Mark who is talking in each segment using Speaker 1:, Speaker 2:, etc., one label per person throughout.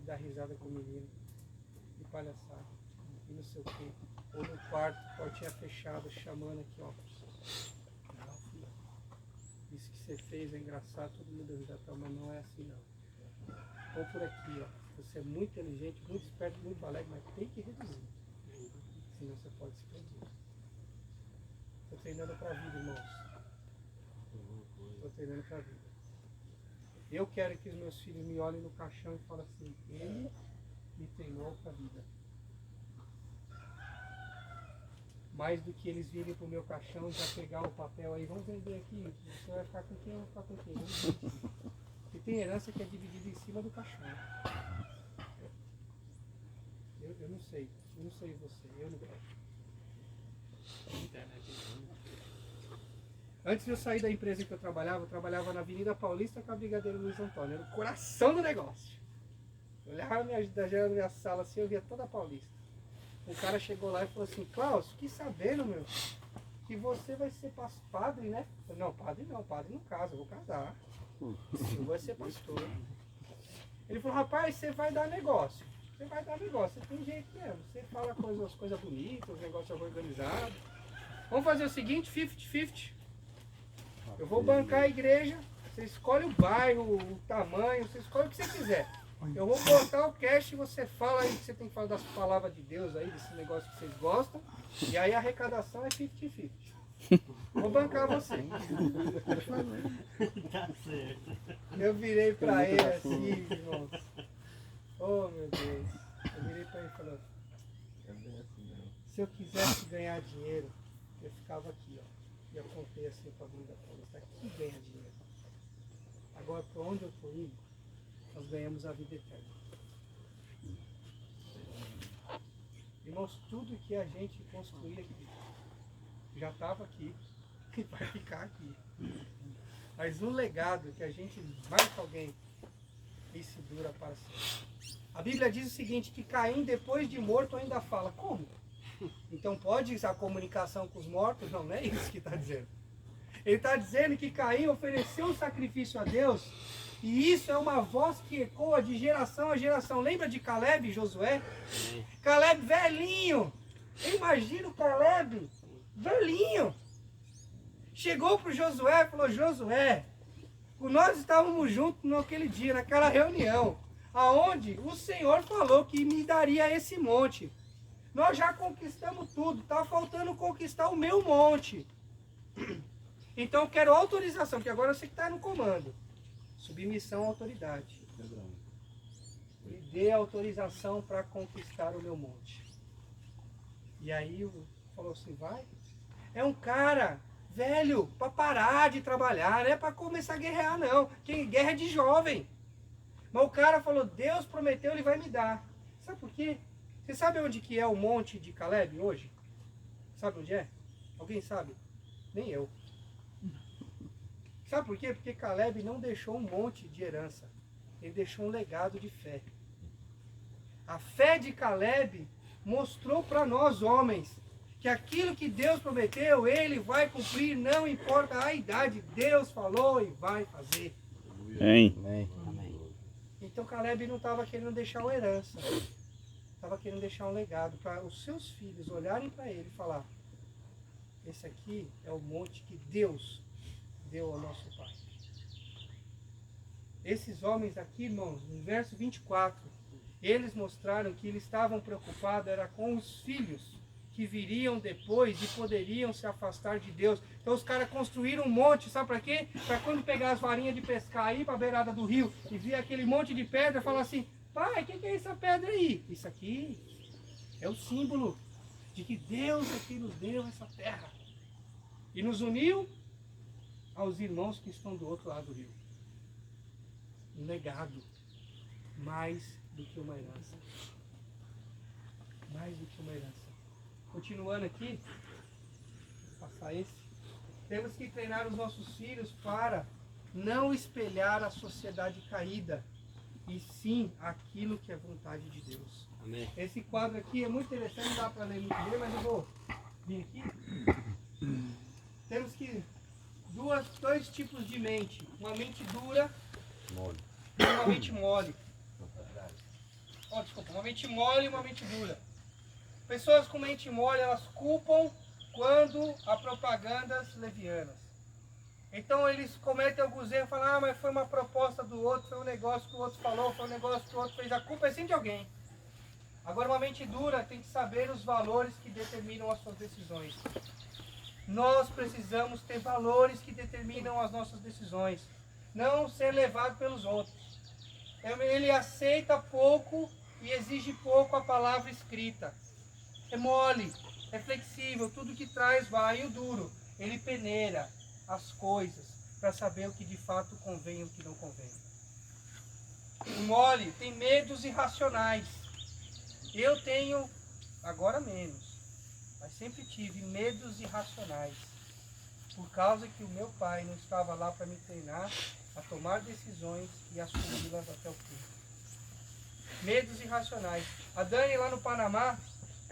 Speaker 1: dar risada com o menino, de palhaçada, e não sei o quê. Ou no quarto, portinha fechada, chamando aqui, ó. Não, filho, isso que você fez é engraçado, todo mundo deu risada, mas não é assim não. Ou por aqui, ó. Você é muito inteligente, muito esperto, muito alegre, mas tem que reduzir. Senão você pode se perder. Estou treinando para a vida, irmãos. Estou treinando para a vida. Eu quero que os meus filhos me olhem no caixão e falem assim, ele me treinou para a vida. Mais do que eles virem para o meu caixão, já pegar o papel aí, vamos vender aqui, você vai ficar com quem, eu vou ficar com quem? Vamos dividir. E tem herança que é dividida em cima do caixão. Eu não sei você, eu não quero. Antes de eu sair da empresa que eu trabalhava na Avenida Paulista com a Brigadeiro Luiz Antônio, era o coração do negócio. Eu olhava da minha sala assim, eu via toda a Paulista. O cara chegou lá e falou assim, Klaus, fiquei sabendo, meu, que você vai ser padre, né? Eu falei, não, padre não casa, eu vou casar. Eu vou ser pastor. Ele falou, rapaz, você vai dar negócio. Você vai dar negócio, você tem jeito mesmo. Você fala coisas bonitas, os negócios organizados. Vamos fazer o seguinte, 50-50. Eu vou bancar a igreja, você escolhe o bairro, o tamanho, você escolhe o que você quiser. Eu vou botar o cash e você fala aí que você tem que falar das palavras de Deus aí, desse negócio que vocês gostam. E aí a arrecadação é 50-50. Vou bancar você. Eu virei pra ele assim, irmãos. Oh meu Deus. Eu virei pra ele e falei, se eu quisesse ganhar dinheiro, eu ficava aqui, ó. E eu contei assim pra Avenida Paulista, aqui ganha dinheiro. Agora pra onde eu tô indo, nós ganhamos a vida eterna. Irmãos, tudo que a gente construir aqui, já estava aqui e vai ficar aqui. Mas o legado que a gente vai com alguém, isso dura para sempre. A Bíblia diz o seguinte, que Caim, depois de morto, ainda fala. Como? Então pode a comunicação com os mortos? Não, não é isso que está dizendo. Ele está dizendo que Caim ofereceu um sacrifício a Deus, e isso é uma voz que ecoa de geração a geração. Lembra de Caleb e Josué? Caleb velhinho. Eu imagino Caleb velhinho. Chegou para o Josué e falou, Josué, nós estávamos juntos naquele dia, naquela reunião, aonde o Senhor falou que me daria esse monte. Nós já conquistamos tudo, está faltando conquistar o meu monte. Então eu quero autorização, porque agora você que está no comando. Submissão à autoridade. Me dê autorização para conquistar o meu monte. E aí falou assim, vai. É um cara velho para parar de trabalhar, não é para começar a guerrear não. Quem guerra é de jovem. Mas o cara falou, Deus prometeu, ele vai me dar. Sabe por quê? Você sabe onde que é o monte de Caleb hoje? Sabe onde é? Alguém sabe? Nem eu. Sabe por quê? Porque Caleb não deixou um monte de herança. Ele deixou um legado de fé. A fé de Caleb mostrou para nós homens que aquilo que Deus prometeu, ele vai cumprir, não importa a idade. Deus falou e vai fazer.
Speaker 2: Amém.
Speaker 1: Então Caleb não estava querendo deixar uma herança. Estava querendo deixar um legado para os seus filhos olharem para ele e falar, esse aqui é o monte que Deus deu ao nosso pai. Esses homens aqui, irmãos, no verso 24, eles mostraram que eles estavam preocupados era com os filhos que viriam depois e poderiam se afastar de Deus. Então os caras construíram um monte, sabe para quê? Para quando pegar as varinhas de pescar aí para a beirada do rio e ver aquele monte de pedra, falar assim, pai, o que é essa pedra aí? Isso aqui é o símbolo de que Deus é quem nos deu essa terra. E nos uniu aos irmãos que estão do outro lado do rio. Um legado, mais do que uma herança. Mais do que uma herança. Continuando aqui, vou passar esse. Temos que treinar os nossos filhos para não espelhar a sociedade caída, e sim aquilo que é vontade de Deus.
Speaker 3: Amém.
Speaker 1: Esse quadro aqui é muito interessante, não dá para ler muito bem, mas eu vou vir aqui. Temos que dois tipos de mente, uma mente dura e uma mente mole. uma mente mole e uma mente dura. Pessoas com mente mole, elas culpam quando há propagandas levianas. Então eles cometem alguns erros, falam, ah, mas foi uma proposta do outro, foi um negócio que o outro falou, foi um negócio que o outro fez. A culpa é sempre de alguém. Agora uma mente dura tem que saber os valores que determinam as suas decisões. Nós precisamos ter valores que determinam as nossas decisões. Não ser levado pelos outros. Ele aceita pouco e exige pouco a palavra escrita. É mole, é flexível, tudo que traz vai. E o duro, ele peneira as coisas para saber o que de fato convém e o que não convém. O mole tem medos irracionais. Eu tenho, agora menos, mas sempre tive medos irracionais. Por causa que o meu pai não estava lá para me treinar a tomar decisões e assumi-las até o fim. Medos irracionais. A Dani lá no Panamá,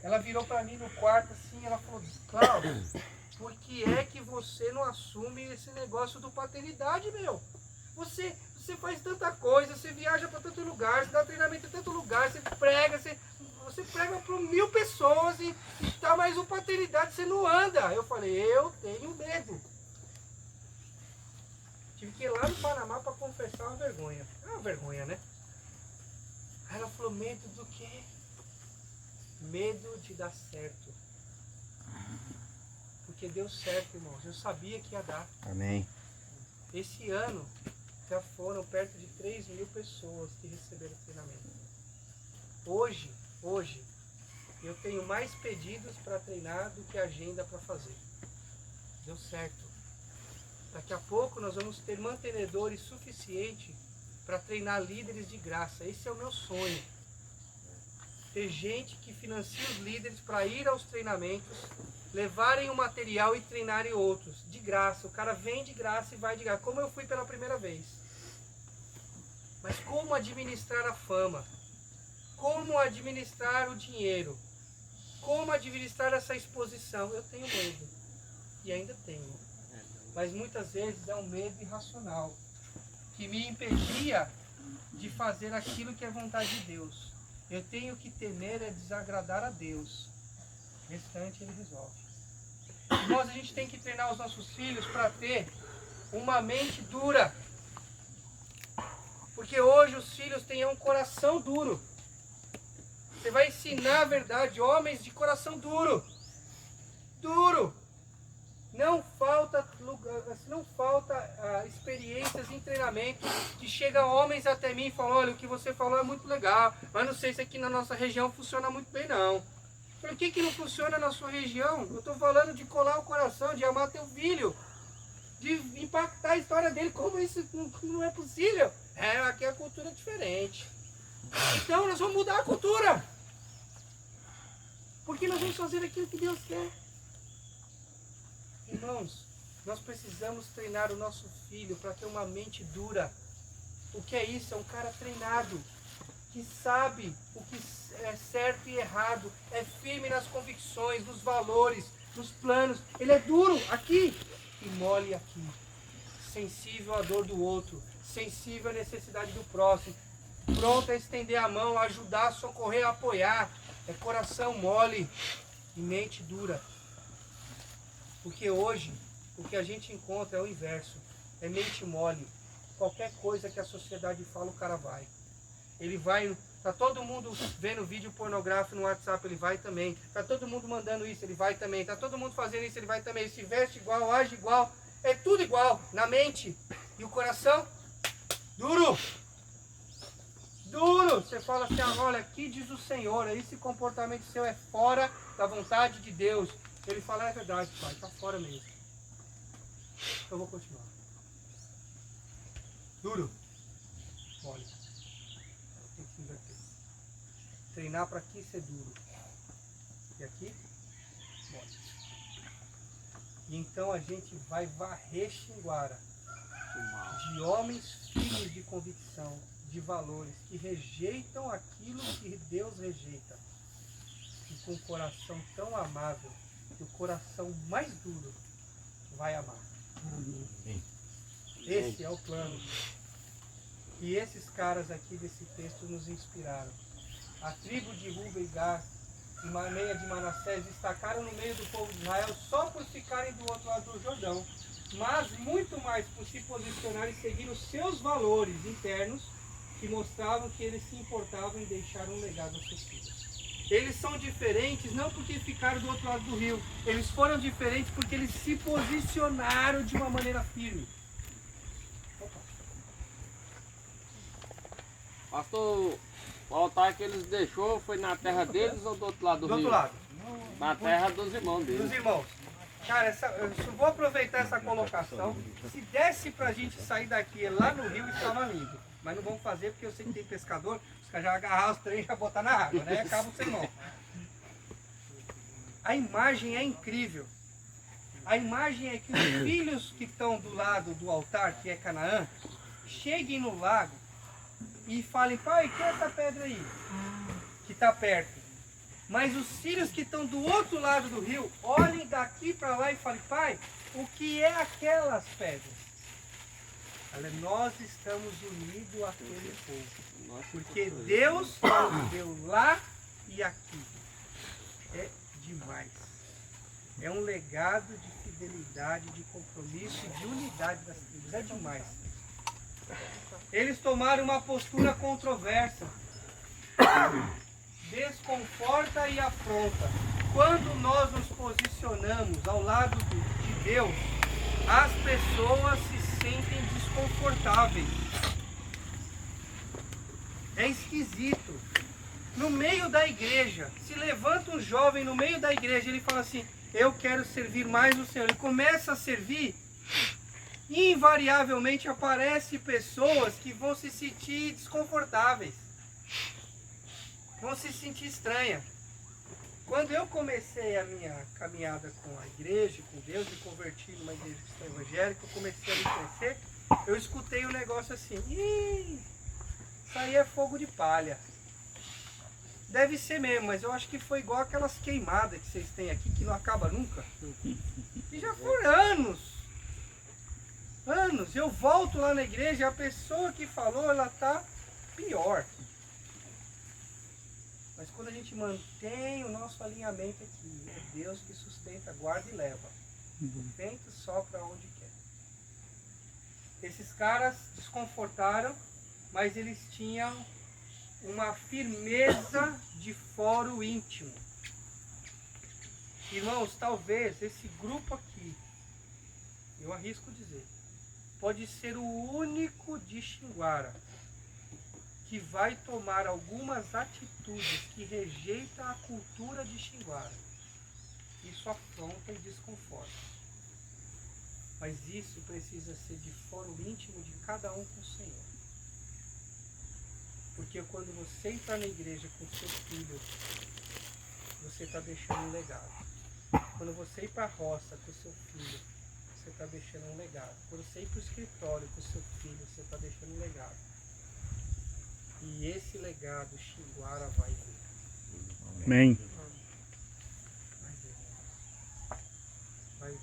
Speaker 1: ela virou para mim no quarto assim, ela falou, Cláudio, por que é que você não assume esse negócio do paternidade, meu? Você faz tanta coisa, você viaja para tanto lugar, você dá treinamento em tanto lugar, você prega para 1000 pessoas e tá, mas o paternidade você não anda. Eu falei, eu tenho medo. Tive que ir lá no Panamá para confessar uma vergonha. É uma vergonha, né? Aí ela falou, medo do quê? Medo de dar certo. Porque deu certo, irmãos. Eu sabia que ia dar.
Speaker 2: Amém.
Speaker 1: Esse ano já foram perto de 3.000 pessoas que receberam treinamento. Hoje, eu tenho mais pedidos para treinar do que agenda para fazer. Deu certo. Daqui a pouco nós vamos ter mantenedores suficientes para treinar líderes de graça. Esse é o meu sonho. Ter gente que financia os líderes para ir aos treinamentos, levarem o material e treinarem outros. De graça. O cara vem de graça e vai de graça. Como eu fui pela primeira vez. Mas como administrar a fama? Como administrar o dinheiro? Como administrar essa exposição? Eu tenho medo. E ainda tenho. Mas muitas vezes é um medo irracional. Que me impedia de fazer aquilo que é vontade de Deus. Eu tenho que temer é desagradar a Deus. O restante Ele resolve. Irmãos, a gente tem que treinar os nossos filhos para ter uma mente dura. Porque hoje os filhos têm um coração duro. Você vai ensinar a verdade, homens de coração duro. Duro. Não falta experiências em treinamento que chegam homens até mim e falam, olha, o que você falou é muito legal, mas não sei se aqui na nossa região funciona muito bem não. Eu falei, o que não funciona na sua região? Eu estou falando de colar o coração, de amar teu filho, de impactar a história dele. Como isso não é possível? Aqui a cultura é diferente. Então nós vamos mudar a cultura. Porque nós vamos fazer aquilo que Deus quer. Irmãos, nós precisamos treinar o nosso filho para ter uma mente dura. O que é isso? É um cara treinado, que sabe o que é certo e errado, é firme nas convicções, nos valores, nos planos. Ele é duro aqui e mole aqui. Sensível à dor do outro, sensível à necessidade do próximo, pronto a estender a mão, a ajudar, a socorrer, a apoiar. É coração mole e mente dura. Porque hoje, o que a gente encontra é o inverso. É mente mole. Qualquer coisa que a sociedade fala, o cara vai. Ele vai, tá todo mundo vendo vídeo pornográfico no WhatsApp, ele vai também. Tá todo mundo mandando isso, ele vai também. Tá todo mundo fazendo isso, ele vai também. Ele se veste igual, age igual. É tudo igual, na mente. E o coração? Duro. Duro. Você fala assim, olha, aqui diz o Senhor, esse comportamento seu é fora da vontade de Deus. Ele fala, é verdade, pai, está fora mesmo. Eu vou continuar. Duro. Olha, tem que se inverter. Treinar para aqui ser duro. E aqui, mole. E então a gente vai varrer Xinguara de homens filhos de convicção, de valores, que rejeitam aquilo que Deus rejeita. E com um coração tão amável, que o coração mais duro vai amar. Esse é o plano. E esses caras aqui desse texto nos inspiraram. a tribo de Ruben e Gad e meia de Manassés destacaram no meio do povo de Israel só por ficarem do outro lado do Jordão, mas muito mais por se posicionar e seguir os seus valores internos que mostravam que eles se importavam em deixar um legado aos seus filhos. Eles são diferentes não porque ficaram do outro lado do rio, eles foram diferentes porque eles se posicionaram de uma maneira firme.
Speaker 2: Pastor, o altar que eles deixou foi na terra deles ou do outro lado do rio?
Speaker 1: Do outro lado.
Speaker 2: Na terra dos irmãos deles.
Speaker 1: Dos irmãos. Cara, eu vou aproveitar essa colocação. Se desse pra gente sair daqui lá no rio, estava lindo. Mas não vamos fazer porque eu sei que tem pescador, os caras já agarrar os três e já botar na água, né? Acaba o sermão. A imagem é incrível. A imagem é que os filhos que estão do lado do altar, que é Canaã, cheguem no lago e falem, pai, que é essa pedra aí? Que está perto. Mas os filhos que estão do outro lado do rio, olhem daqui para lá e falem, pai, o que é aquelas pedras? Olha, nós estamos unidos àquele povo. Porque Deus nos deu lá e aqui. É demais. É um legado de fidelidade, de compromisso e de unidade das tribos. É demais. Eles tomaram uma postura controversa. Desconforta e afronta. Quando nós nos posicionamos ao lado de Deus, as pessoas se sentem desconfortáveis. É esquisito. No meio da igreja, se levanta um jovem no meio da igreja, ele fala assim, eu quero servir mais o Senhor. Ele começa a servir, invariavelmente aparecem pessoas que vão se sentir desconfortáveis. Vão se sentir estranhas. Quando eu comecei a minha caminhada com a igreja, com Deus, me converti numa igreja cristã evangélica, eu comecei a me crescer, eu escutei um negócio assim, isso aí é fogo de palha. Deve ser mesmo, mas eu acho que foi igual aquelas queimadas que vocês têm aqui, que não acaba nunca. E já foram anos. Anos. Eu volto lá na igreja e a pessoa que falou, ela está pior. Mas quando a gente mantém o nosso alinhamento aqui, é Deus que sustenta, guarda e leva. O vento sopra onde quer. Esses caras desconfortaram, mas eles tinham uma firmeza de foro íntimo. Irmãos, talvez esse grupo aqui, eu arrisco dizer, pode ser o único de Xinguara que vai tomar algumas atitudes que rejeitam a cultura de Xinguara. Isso afronta e desconforta. Mas isso precisa ser de foro íntimo de cada um com o Senhor. Porque quando você entrar na igreja com seu filho, você está deixando um legado. Quando você ir para a roça com seu filho, você está deixando um legado. Quando você ir para o escritório com seu filho, você está deixando um legado. E esse legado Xinguara vai ver.
Speaker 3: Amém.
Speaker 1: Vai ver. Vai ver.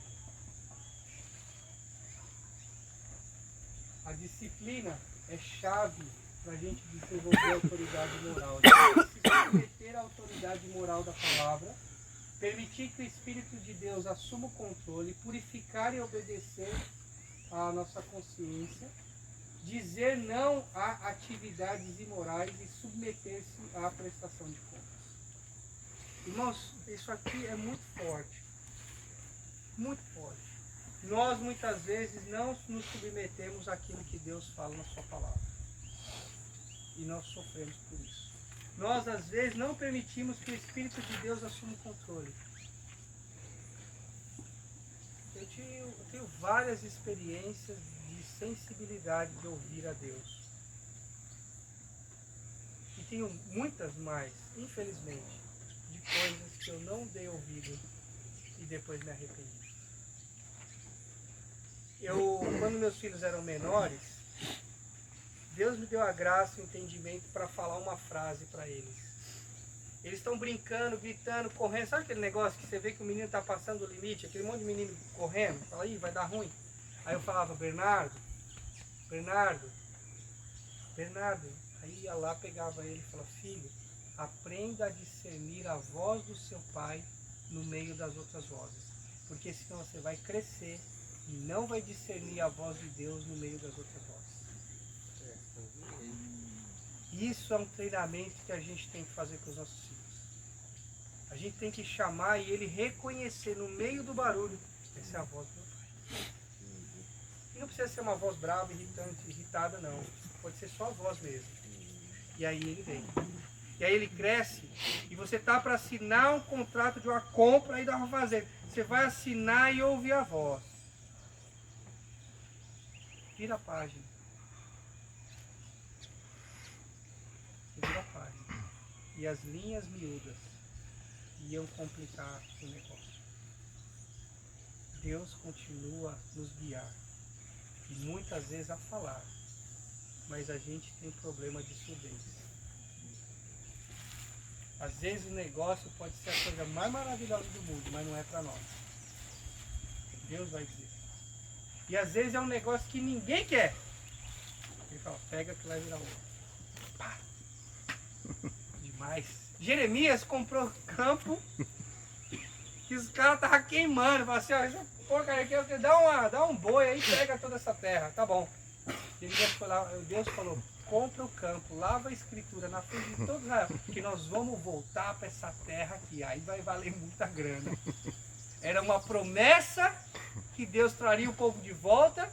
Speaker 1: A disciplina é chave para a gente desenvolver a autoridade moral. A gente se submeter à autoridade moral da palavra, permitir que o Espírito de Deus assuma o controle, purificar e obedecer à nossa consciência, dizer não a atividades imorais e submeter-se à prestação de contas. Irmãos, isso aqui é muito forte. Muito forte. Nós muitas vezes não nos submetemos àquilo que Deus fala na sua palavra. E nós sofremos por isso. Nós às vezes não permitimos que o Espírito de Deus assuma o controle. Eu tenho várias experiências de sensibilidade de ouvir a Deus. E tenho muitas mais, infelizmente, de coisas que eu não dei ouvido e depois me arrependi. Quando meus filhos eram menores, Deus me deu a graça e o entendimento para falar uma frase para eles. Eles estão brincando, gritando, correndo. Sabe aquele negócio que você vê que o menino está passando o limite? Aquele monte de menino correndo. Fala, ih, vai dar ruim. Aí eu falava, Bernardo. Aí ia lá, pegava ele e falava, filho, aprenda a discernir a voz do seu pai no meio das outras vozes. Porque senão você vai crescer e não vai discernir a voz de Deus no meio das outras vozes. Isso é um treinamento que a gente tem que fazer com os nossos filhos. A gente tem que chamar e ele reconhecer no meio do barulho, essa é a voz do meu pai. E não precisa ser uma voz brava, irritante, irritada, não. Pode ser só a voz mesmo. E aí ele vem. E aí ele cresce e você tá para assinar um contrato de uma compra aí da fazer. Você vai assinar e ouvir a voz. Vira a página. Você vira a página. E as linhas miúdas iam complicar o negócio. Deus continua a nos guiar. E muitas vezes a falar. Mas a gente tem problema de surdez. Às vezes o negócio pode ser a coisa mais maravilhosa do mundo, mas não é para nós. Deus vai dizer. E às vezes é um negócio que ninguém quer. Ele fala, pega que vai virar ouro. Pá. Demais. Jeremias comprou campo que os caras estavam queimando. Falou assim, ó, essa porcaria aqui, dá um boi aí e pega toda essa terra. Tá bom. Deus falou, compra o campo, lava a escritura na frente de todos, que nós vamos voltar para essa terra aqui, aí vai valer muita grana. Era uma promessa que Deus traria o povo de volta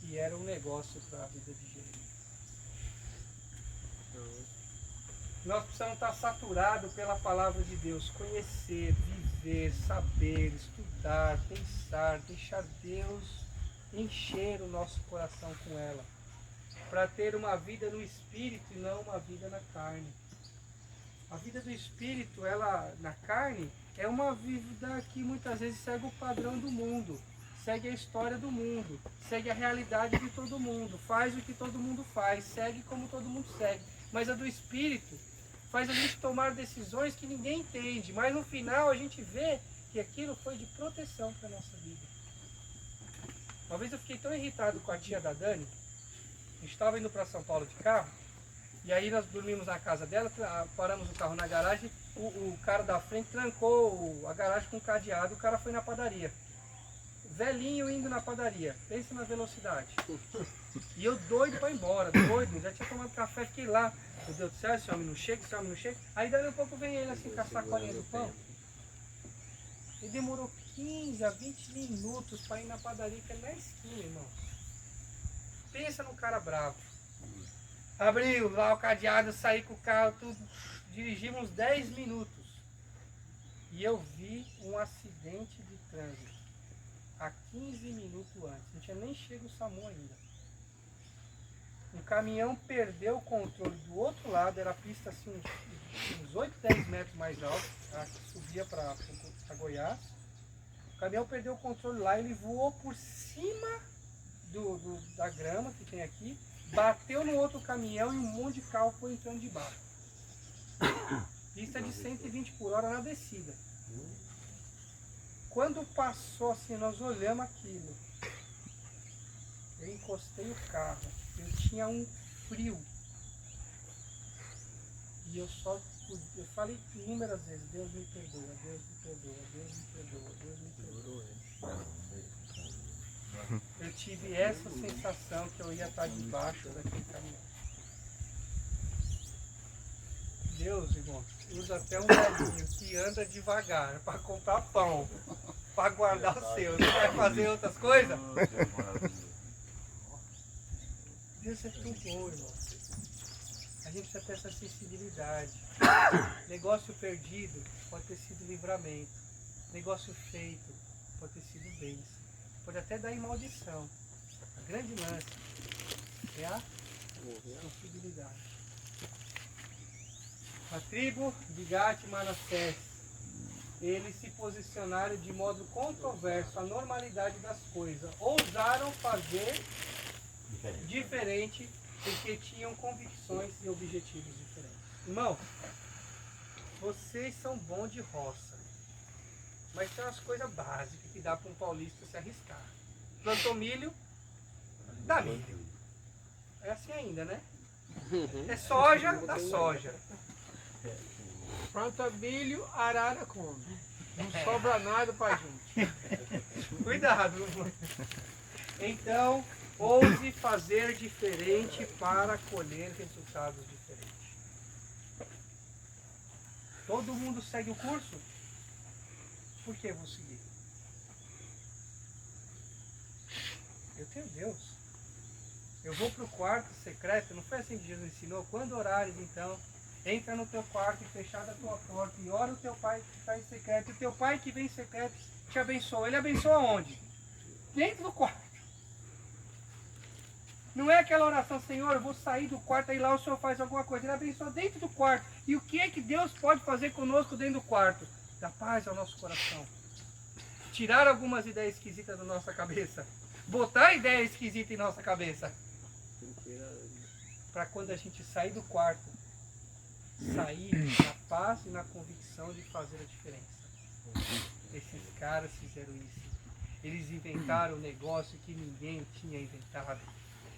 Speaker 1: e era um negócio para a vida de Jeremias. Nós precisamos estar saturados pela palavra de Deus, conhecer, viver, saber, estudar, pensar, deixar Deus encher o nosso coração com ela. Para ter uma vida no Espírito e não uma vida na carne. A vida do Espírito, ela na carne, é uma vida que muitas vezes segue o padrão do mundo, segue a história do mundo, segue a realidade de todo mundo, faz o que todo mundo faz, segue como todo mundo segue. Mas a do Espírito faz a gente tomar decisões que ninguém entende, mas no final a gente vê que aquilo foi de proteção para a nossa vida. Uma vez eu fiquei tão irritado com a tia da Dani. A gente estava indo para São Paulo de carro, e aí nós dormimos na casa dela, paramos o carro na garagem, o cara da frente trancou a garagem com cadeado, o cara foi na padaria. Velhinho indo na padaria, pensa na velocidade. E eu doido para ir embora, doido, já tinha tomado café, fiquei lá. Meu Deus do céu, esse homem não chega, esse homem não chega. Aí daí a pouco vem ele assim com a sacolinha do pão. E demorou 15 a 20 minutos para ir na padaria, que é na esquina, irmão. Pensa num cara bravo. Abriu lá o cadeado, saí com o carro, tudo, dirigimos uns 10 minutos. E eu vi um acidente de trânsito há 15 minutos antes. Não tinha nem chego o SAMU ainda. Um caminhão perdeu o controle do outro lado, era a pista assim, uns 8, 10 metros mais alto, que subia para Goiás. O caminhão perdeu o controle lá, ele voou por cima da grama que tem aqui, bateu no outro caminhão e um monte de carro foi entrando de baixo. Pista de 120 por hora na descida. Quando passou assim, nós olhamos aquilo. Eu encostei o carro, eu tinha um frio. E eu falei inúmeras vezes, Deus me perdoa, Deus me perdoa, Deus me perdoa, Deus me perdoa. Eu tive essa sensação que eu ia estar debaixo daquele caminhão. Deus, irmão, usa até um velhinho que anda devagar para comprar pão, para guardar o seu. Não vai fazer outras coisas? Deus é tão bom, irmão. A gente precisa ter essa sensibilidade. Negócio perdido pode ter sido livramento. Negócio feito pode ter sido bênção. Pode até dar em maldição. A grande lance é a sensibilidade. A tribo de Gad e Manassés, eles se posicionaram de modo controverso à normalidade das coisas. Ousaram fazer diferente porque tinham convicções e objetivos diferentes. Irmão, vocês são bons de roça, mas tem umas coisas básicas que dá para um paulista se arriscar. Plantou milho, dá milho. É assim ainda, né? É soja, dá soja.
Speaker 3: Planta milho, arara come. Não sobra nada pra gente.
Speaker 1: Cuidado. Então, ouse fazer diferente para colher resultados diferentes. Todo mundo segue o curso? Por que eu vou seguir? Eu tenho Deus. Eu vou para o quarto secreto, não foi assim que Jesus ensinou? Quando orares, então, entra no teu quarto e fechada a tua porta e ora o teu pai que está em secreto. E o teu pai que vem em secreto te abençoa. Ele abençoa onde? Dentro do quarto. Não é aquela oração, Senhor, eu vou sair do quarto, aí lá o Senhor faz alguma coisa. Ele abençoa dentro do quarto. E o que é que Deus pode fazer conosco dentro do quarto? Dar paz ao nosso coração. Tirar algumas ideias esquisitas da nossa cabeça. Botar ideia esquisita em nossa cabeça. Para quando a gente sair do quarto, sair na paz e na convicção de fazer a diferença. Esses caras fizeram isso. Eles inventaram um negócio que ninguém tinha inventado.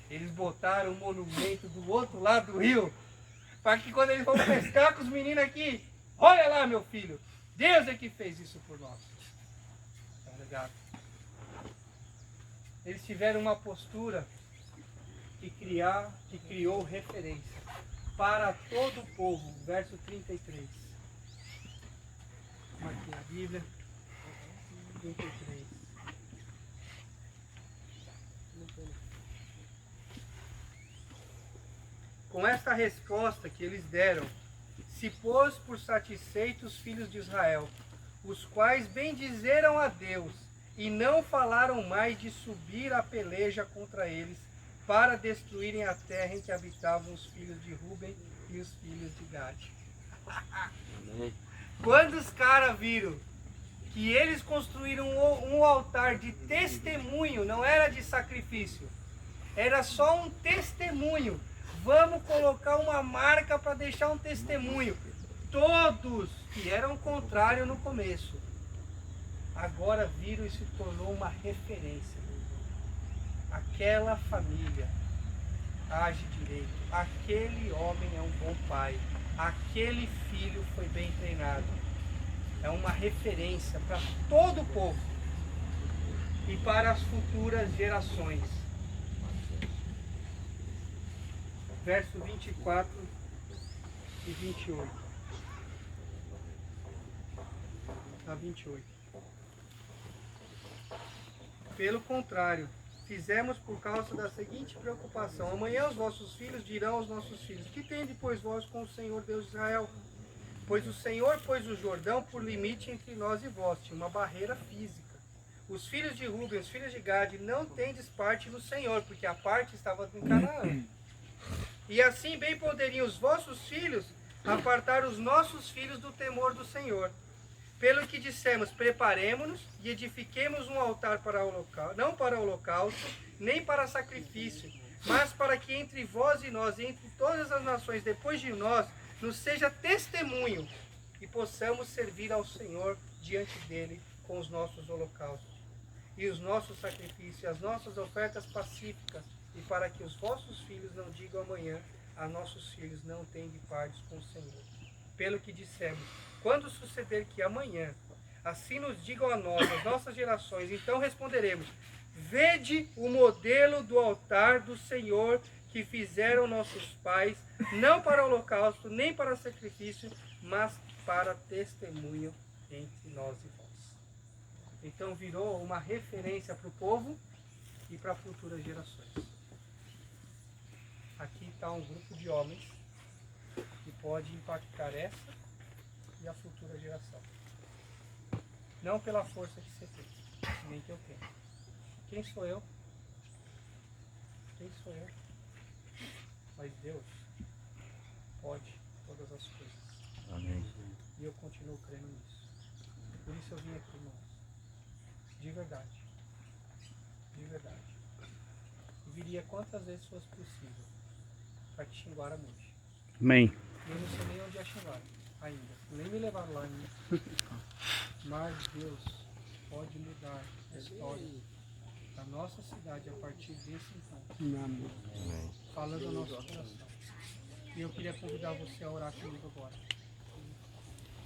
Speaker 1: Eles botaram um monumento do outro lado do rio, para que quando eles vão pescar com os meninos aqui, olha lá, meu filho, Deus é que fez isso por nós. Tá ligado? Eles tiveram uma postura que criou referência para todo o povo. Verso 33. Vamos aqui na Bíblia. 33. Com esta resposta que eles deram, se pôs por satisfeitos os filhos de Israel, os quais bendizeram a Deus, e não falaram mais de subir a peleja contra eles, para destruírem a terra em que habitavam os filhos de Ruben e os filhos de Gade. Quando os caras viram que eles construíram um altar de testemunho, não era de sacrifício, era só um testemunho. Vamos colocar uma marca para deixar um testemunho. Todos que eram contrários no começo, agora viram e se tornou uma referência. Aquela família age direito. Aquele homem é um bom pai. Aquele filho foi bem treinado. É uma referência para todo o povo e para as futuras gerações. Verso 24 e 28. A 28. Pelo contrário, fizemos por causa da seguinte preocupação: amanhã os vossos filhos dirão aos nossos filhos: que tende, pois, vós com o Senhor Deus de Israel? Pois o Senhor pôs o Jordão por limite entre nós e vós, tinha uma barreira física. Os filhos de Ruben, os filhos de Gade, não tendes parte no Senhor, porque a parte estava em Canaã. E assim bem poderiam os vossos filhos apartar os nossos filhos do temor do Senhor. Pelo que dissemos, preparemo-nos e edifiquemos um altar para holocausto, não para holocausto, nem para sacrifício, mas para que entre vós e nós, e entre todas as nações depois de nós, nos seja testemunho e possamos servir ao Senhor diante dele com os nossos holocaustos e os nossos sacrifícios, as nossas ofertas pacíficas, e para que os vossos filhos não digam amanhã: a nossos filhos não têm de partes com o Senhor. Pelo que dissemos, quando suceder que amanhã assim nos digam a nós, as nossas gerações, então responderemos: vede o modelo do altar do Senhor que fizeram nossos pais, não para holocausto, nem para sacrifício, mas para testemunho entre nós e vós. Então virou uma referência para o povo e para futuras gerações. Aqui está um grupo de homens que pode impactar essa e a futura geração. Não pela força que você tem, nem que eu tenho. Quem sou eu? Quem sou eu? Mas Deus pode todas as coisas.
Speaker 4: Amém.
Speaker 1: E eu continuo crendo nisso. Por isso eu vim aqui, irmãos. De verdade. De verdade. Eu viria quantas vezes fosse possível para te xingar a noite.
Speaker 4: Amém.
Speaker 1: Eu não sei nem onde é xingar ainda. Nem me levaram lá ainda. Mas Deus pode mudar a história da nossa cidade a partir desse encontro. Falando ao nosso coração. E eu queria convidar você a orar comigo agora.